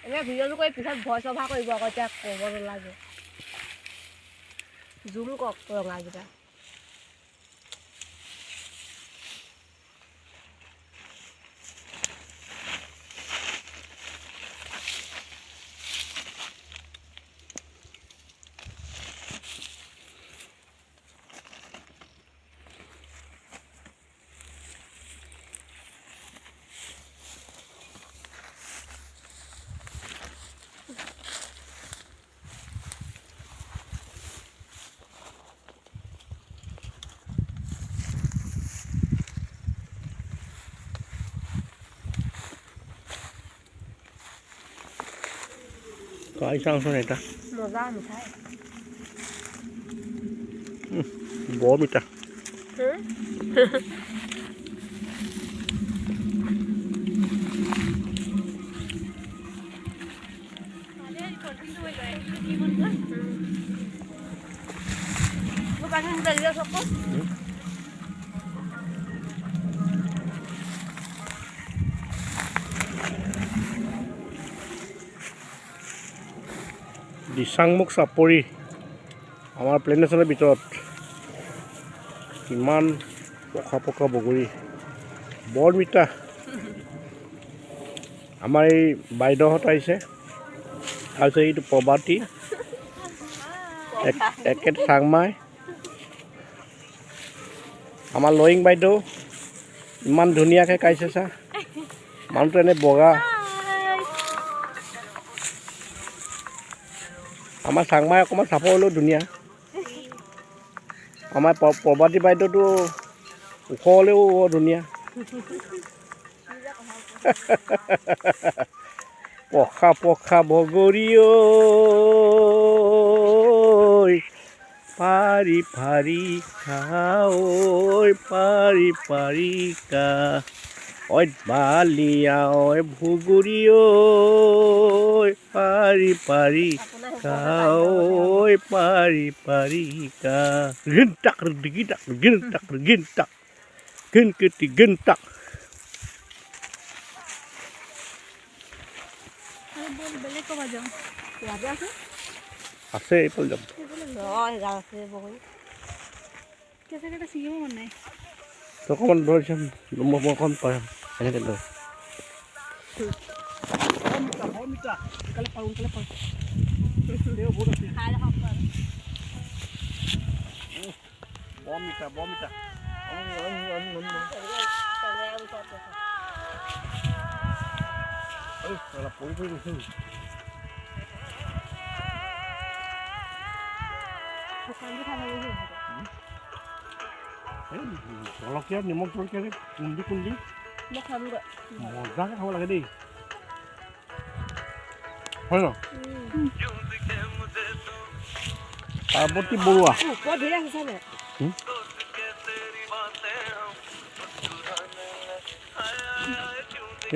এনে ভিডিঅ'টো কৰি পিছত ভইচ অভাৰ কৰিব আকৌ এতিয়া ক'ব নালাগে জুম কৰক ৰঙাকেইটা Kai sang এটা মজা মিঠাই বৰ মিঠা দিচাংমুখ চাপৰি আমাৰ প্লেনেশ্যনৰ ভিতৰত কিমান পকা পকা বগৰী বৰ মিঠা আমাৰ এই বাইদেউহঁত আহিছে তাৰপিছত এইটো প্ৰবাতী একেট চাংমাই আমাৰ লয়িং বাইদেউ ইমান ধুনীয়াকৈ খাইছে চা মানুহটো এনে বগা আমাৰ চাংমাই অকণমান চাপৰ হ'লেও ধুনীয়া আমাৰ প্ৰবাতী বাইদেউটো ওখ হ'লেও ধুনীয়া পখা পখা বগৰী ঐ পাৰি পাৰি খা ঐ পাৰি পাৰি খা ঐ বালিয়া ঐ ভুগুৰি ঐ পাৰি পাৰি খা ঐ পাৰি পাৰি খা গিনটাক গিনটাক গিনটাক গিনটাক গিনকেটি গিনটাক আছে এইফালে যাম অকণমান ধৰিছে মই অকণ পাৰিম এনেকৈ ধৰ বমিতা বমিতা পৰি পৰি গৈছে জলকীয়া নিমখ জলকীয়া কুন্দি কুন্দি মজাকৈ খাব লাগে দেই হয় ন পাৰ্বতী বৰুৱা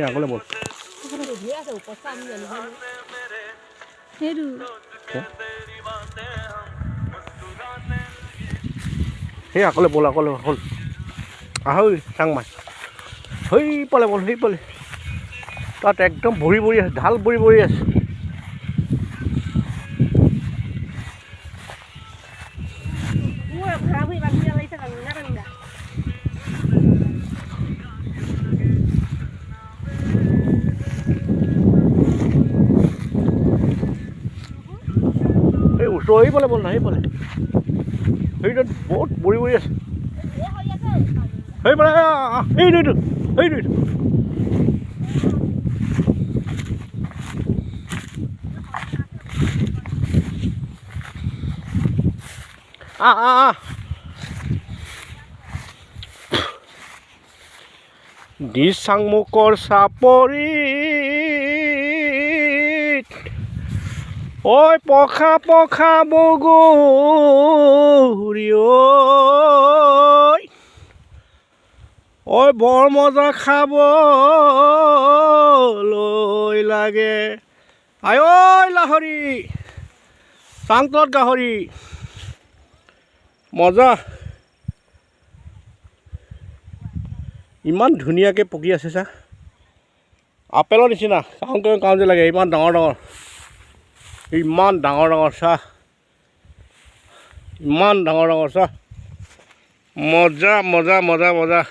আগলৈ বল সেই আকলে বল আকলে হ'ল আহৈ চাংমাই সেই পালে বল সেই পালে তাত একদম ভৰি ভৰি আছে ঢাল ভৰি ভৰি আছে এই ওচৰ আহি পালে বল নাহি পালে সেইটোত বহুত বৰি বৰি আছে সেই পালে সেইটো সেইটো দিচাংমুখৰ চাপৰিত ঐ পখা পখা বগৰী ঐ বৰ মজা খাবলৈ লাগে আই ঐ লাহৰি চাংতত গাহৰি মজা ইমান ধুনীয়াকৈ পকি আছে চা আপেলৰ নিচিনা কাউন যে লাগে ইমান ডাঙৰ ডাঙৰ ইমান ডাঙৰ ডাঙৰ চাহ ইমান ডাঙৰ ডাঙৰ চাহ মজা মজা মজা মজা